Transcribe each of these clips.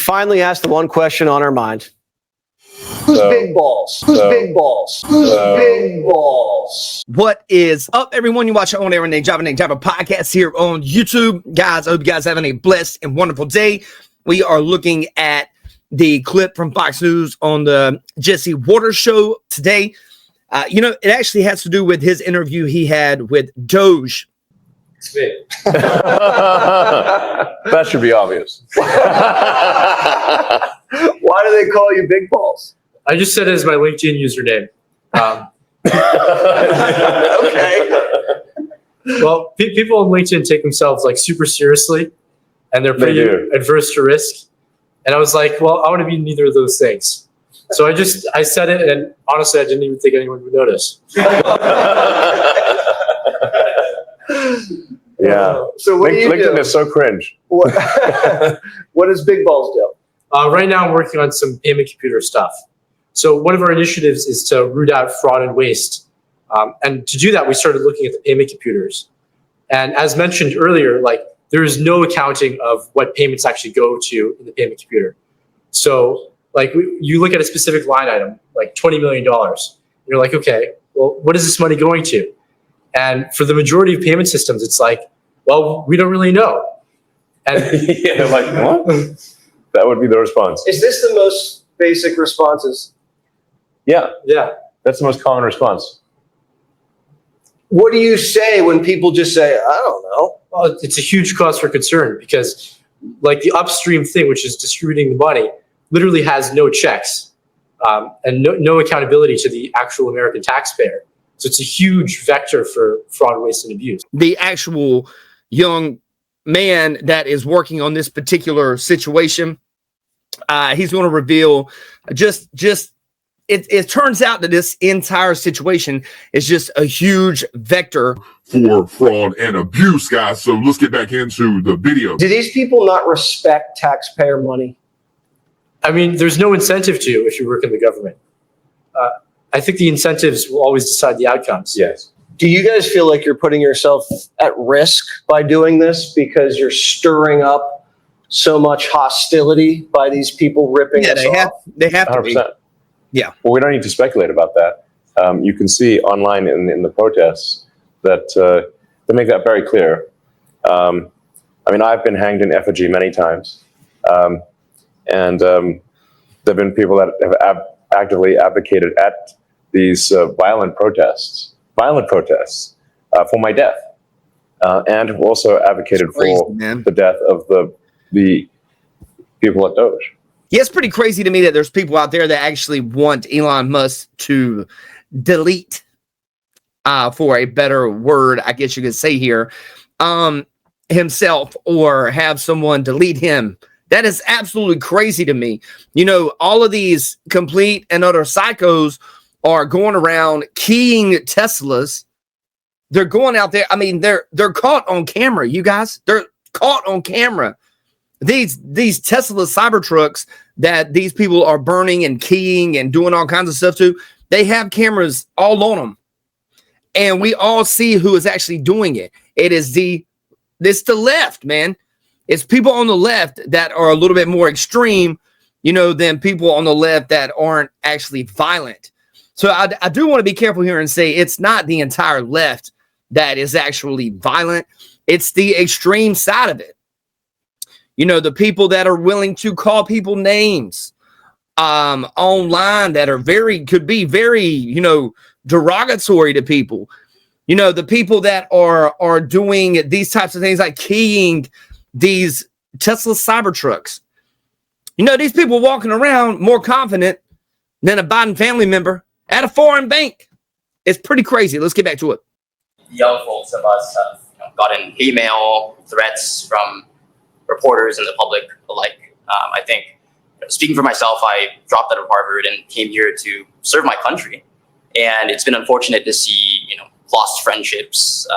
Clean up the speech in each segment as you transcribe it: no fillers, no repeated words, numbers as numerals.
Finally asked the one question on our mind. Who's big balls? Who's big balls? Who's big balls? What is up, everyone? You watch On Air and Java podcast here on YouTube. Guys, I hope you guys are having a blessed and wonderful day. We are looking at the clip from Fox News on the Jesse Waters show today. It actually has to do with his interview he had with DOGE. It's big. That should be obvious. Why do they call you big balls? I just said it as my LinkedIn username. Okay. Well, people on LinkedIn take themselves like super seriously, and they're pretty adverse to risk. And I was like, well, I want to be neither of those things. So I said it, and honestly, I didn't even think anyone would notice. Yeah. So what do you LinkedIn do? is so cringe. What does big balls do? Right now, I'm working on some payment computer stuff. So one of our initiatives is to root out fraud and waste. And to do that, we started looking at the payment computers. And as mentioned earlier, like there is no accounting of what payments actually go to in the payment computer. So like you look at a specific line item, like $20 million. You're like, okay, well, what is this money going to? And for the majority of payment systems, it's like, well, we don't really know. And Yeah, like what? That would be the response. Is this the most basic responses? Yeah, yeah. that's the most common response. What do you say when people just say, I don't know? Well, it's a huge cause for concern because like the upstream thing, which is distributing the money, literally has no checks and no accountability to the actual American taxpayer. So it's a huge vector for fraud, waste, and abuse. The actual young man that is working on this particular situation, he's going to reveal it turns out that this entire situation is just a huge vector for fraud and abuse, guys. So let's get back into the video. Do these people not respect taxpayer money? I mean, there's no incentive to if you work in the government. I think the incentives will always decide the outcomes. Yes. Do you guys feel like you're putting yourself at risk by doing this because you're stirring up so much hostility by these people ripping us off? They have to 100%. be. Yeah. Well, we don't need to speculate about that. You can see online in the protests that they make that very clear. I mean, I've been hanged in effigy many times. And there have been people that have actively advocated at these violent protests for my death, and also advocated for the death of the people at DOGE. Yeah, it's pretty crazy to me that there's people out there that actually want Elon Musk to delete, for a better word, I guess you could say here, himself, or have someone delete him. That is absolutely crazy to me. You know, all of these complete and utter psychos are going around keying Teslas. They're going out there. I mean, they're caught on camera, you guys. They're caught on camera. These Tesla Cybertrucks that these people are burning and keying and doing all kinds of stuff to, they have cameras all on them. And we all see who is actually doing it. It's the left, man. It's people on the left that are a little bit more extreme, than people on the left that aren't actually violent. So I do want to be careful here and say it's not the entire left that is actually violent. It's the extreme side of it. The people that are willing to call people names online that are could be very, derogatory to people. The people that are doing these types of things like keying these Tesla Cybertrucks. These people walking around more confident than a Biden family member at a foreign bank. It's pretty crazy. Let's get back to it. Young folks of us have gotten email threats from reporters and the public alike. I think, speaking for myself, I dropped out of Harvard and came here to serve my country. And it's been unfortunate to see, lost friendships.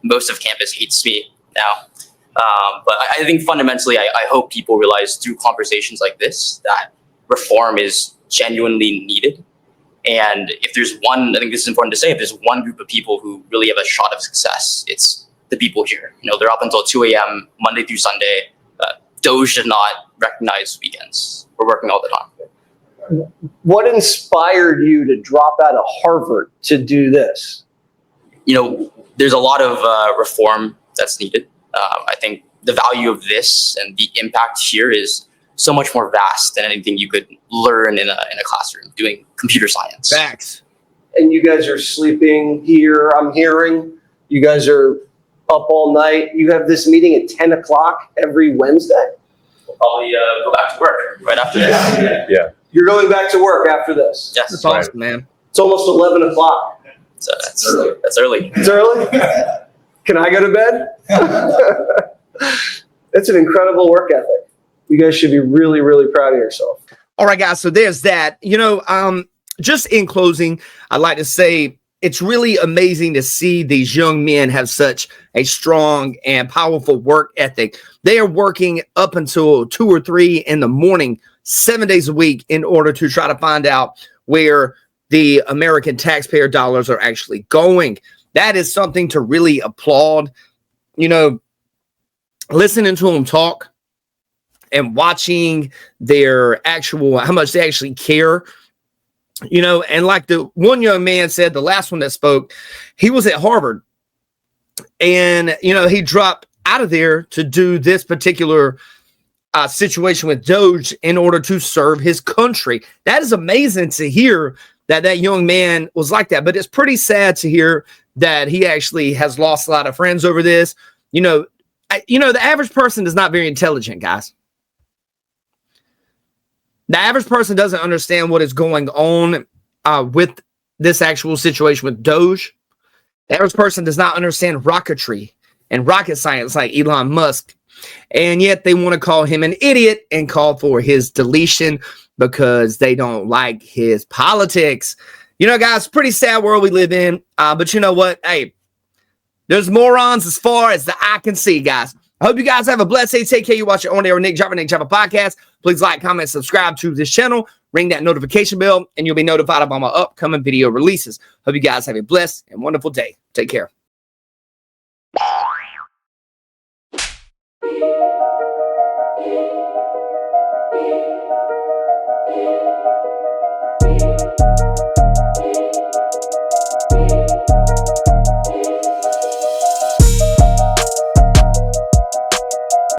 Most of campus hates me now. But I think fundamentally, I hope people realize through conversations like this that reform is genuinely needed. And if there's one, I think this is important to say, if there's one group of people who really have a shot of success, it's the people here. They're up until 2 a.m. Monday through Sunday, DOGE does not recognize weekends. We're working all the time. What inspired you to drop out of Harvard to do this? There's a lot of reform that's needed. I think the value of this and the impact here is so much more vast than anything you could learn in a classroom doing computer science. Facts. And you guys are sleeping here, I'm hearing. You guys are up all night. You have this meeting at 10 o'clock every Wednesday? We'll probably go back to work right after this. Yeah. You're going back to work after this? Yes. That's awesome, man. It's almost 11 o'clock. So that's early. It's early? Can I go to bed? It's an incredible work ethic. You guys should be really, really proud of yourself. All right, guys. So there's that. Just in closing, I'd like to say it's really amazing to see these young men have such a strong and powerful work ethic. They are working up until 2 or 3 in the morning, 7 days a week, in order to try to find out where the American taxpayer dollars are actually going. That is something to really applaud. Listening to them talk and watching how much they actually care. And like the one young man said, the last one that spoke, he was at Harvard and, he dropped out of there to do this particular situation with DOGE in order to serve his country. That is amazing to hear that young man was like that, but it's pretty sad to hear that he actually has lost a lot of friends over this. The average person is not very intelligent, guys. The average person doesn't understand what is going on with this actual situation with DOGE. The average person does not understand rocketry and rocket science like Elon Musk. And yet they want to call him an idiot and call for his deletion because they don't like his politics. Guys, pretty sad world we live in. But you know what? Hey, there's morons as far as the eye can see, guys. I hope you guys have a blessed day. Take care. You watch your own day or Nick Java podcast. Please like, comment, subscribe to this channel. Ring that notification bell, and you'll be notified about my upcoming video releases. Hope you guys have a blessed and wonderful day. Take care.